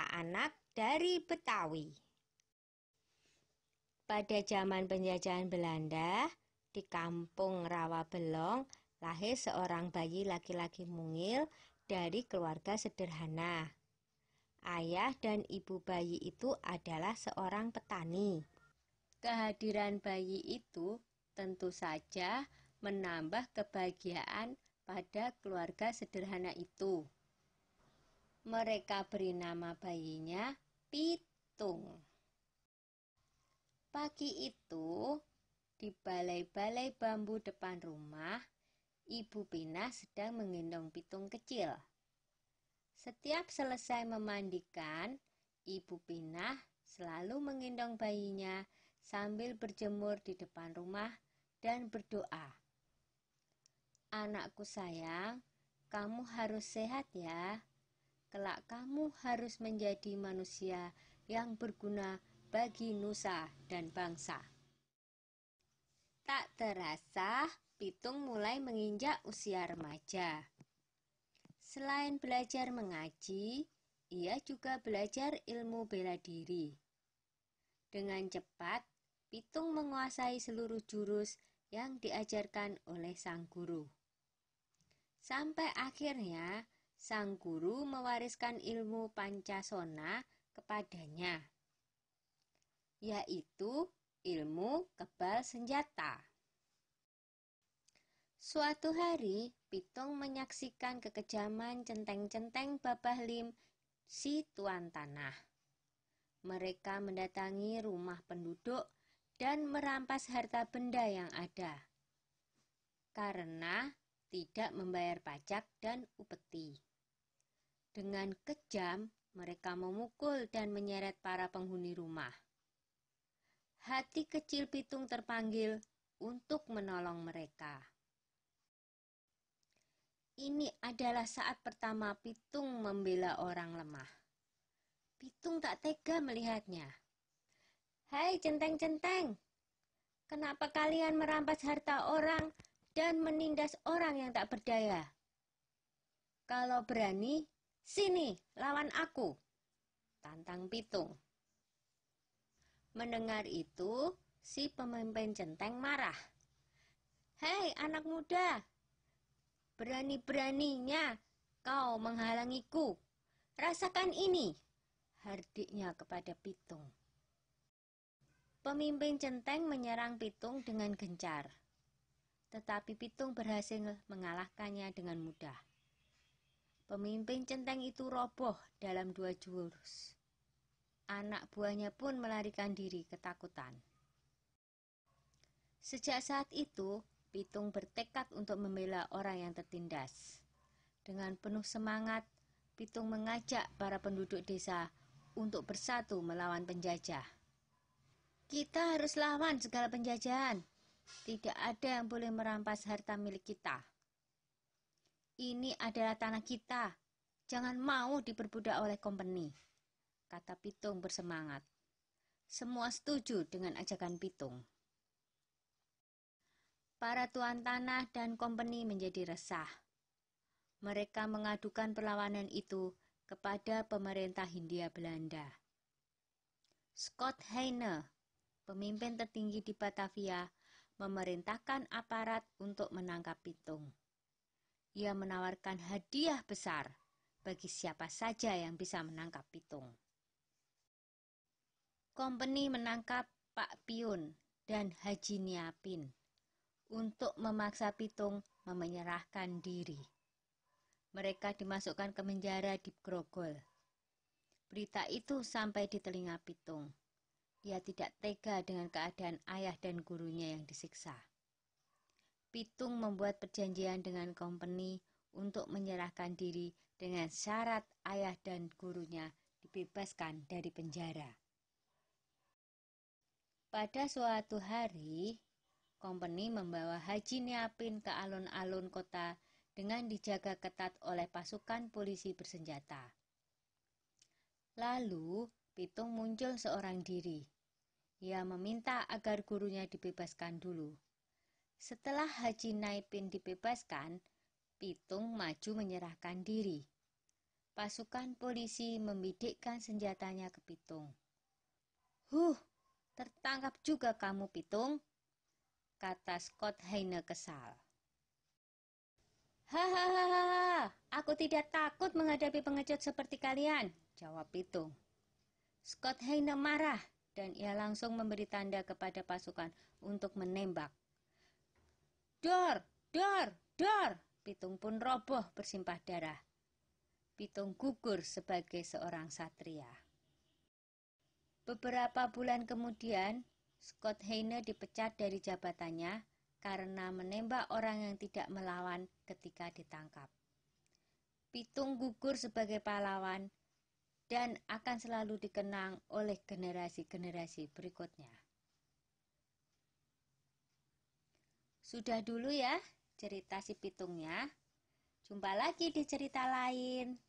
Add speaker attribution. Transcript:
Speaker 1: anak dari Betawi. Pada zaman penjajahan Belanda, di kampung Rawabelong lahir seorang bayi laki-laki mungil dari keluarga sederhana. Ayah dan ibu bayi itu adalah seorang petani. Kehadiran bayi itu tentu saja menambah kebahagiaan pada keluarga sederhana itu. Mereka beri nama bayinya Pitung. Pagi itu, di balai-balai bambu depan rumah, Ibu Pinah sedang menggendong Pitung kecil. Setiap selesai memandikan, Ibu Pinah selalu menggendong bayinya sambil berjemur di depan rumah dan berdoa. "Anakku sayang, kamu harus sehat ya. Kelak kamu harus menjadi manusia yang berguna bagi nusa dan bangsa." Tak terasa, Pitung mulai menginjak usia remaja. Selain belajar mengaji, ia juga belajar ilmu bela diri. Dengan cepat, Pitung menguasai seluruh jurus yang diajarkan oleh sang guru. Sampai akhirnya, sang guru mewariskan ilmu Pancasona kepadanya, yaitu ilmu kebal senjata. Suatu hari, Pitung menyaksikan kekejaman centeng-centeng Babah Lim, si tuan tanah. Mereka mendatangi rumah penduduk dan merampas harta benda yang ada, karena tidak membayar pajak dan upeti. Dengan kejam, mereka memukul dan menyeret para penghuni rumah. Hati kecil Pitung terpanggil untuk menolong mereka. Ini adalah saat pertama Pitung membela orang lemah. Pitung tak tega melihatnya. "Hai centeng-centeng, kenapa kalian merampas harta orang dan menindas orang yang tak berdaya? Kalau berani, sini lawan aku," tantang Pitung. Mendengar itu, si pemimpin centeng marah. "Hei anak muda, berani-beraninya kau menghalangiku. Rasakan ini," hardiknya kepada Pitung. Pemimpin centeng menyerang Pitung dengan gencar, tetapi Pitung berhasil mengalahkannya dengan mudah. Pemimpin centeng itu roboh dalam 2 jurus. Anak buahnya pun melarikan diri ketakutan. Sejak saat itu, Pitung bertekad untuk membela orang yang tertindas. Dengan penuh semangat, Pitung mengajak para penduduk desa untuk bersatu melawan penjajah. "Kita harus lawan segala penjajahan. Tidak ada yang boleh merampas harta milik kita. Ini adalah tanah kita. Jangan mau diperbudak oleh kompeni," kata Pitung bersemangat. Semua setuju dengan ajakan Pitung. Para tuan tanah dan kompeni menjadi resah. Mereka mengadukan perlawanan itu kepada pemerintah Hindia Belanda. Scott Heine, pemimpin tertinggi di Batavia, memerintahkan aparat untuk menangkap Pitung. Ia menawarkan hadiah besar bagi siapa saja yang bisa menangkap Pitung. Kompeni menangkap Pak Piun dan Haji Niapin untuk memaksa Pitung menyerahkan diri. Mereka dimasukkan ke penjara di Grogol. Berita itu sampai di telinga Pitung. Ia tidak tega dengan keadaan ayah dan gurunya yang disiksa. Pitung membuat perjanjian dengan kompeni untuk menyerahkan diri dengan syarat ayah dan gurunya dibebaskan dari penjara. Pada suatu hari, kompeni membawa Haji Niapin ke alun-alun kota dengan dijaga ketat oleh pasukan polisi bersenjata. Lalu, Pitung muncul seorang diri. Ia meminta agar gurunya dibebaskan dulu. Setelah Haji Niapin dibebaskan, Pitung maju menyerahkan diri. Pasukan polisi membidikkan senjatanya ke Pitung. Tertangkap juga kamu, Pitung, kata Scott Hayne kesal. Hahaha, aku tidak takut menghadapi pengecut seperti kalian, jawab Pitung. Scott Hayne marah dan ia langsung memberi tanda kepada pasukan untuk menembak. Dor, dor, dor! Pitung pun roboh bersimpah darah. Pitung gugur sebagai seorang satria. Beberapa bulan kemudian, Scott Hayne dipecat dari jabatannya karena menembak orang yang tidak melawan ketika ditangkap. Pitung gugur sebagai pahlawan dan akan selalu dikenang oleh generasi-generasi berikutnya. Sudah dulu ya cerita si Pitungnya. Jumpa lagi di cerita lain.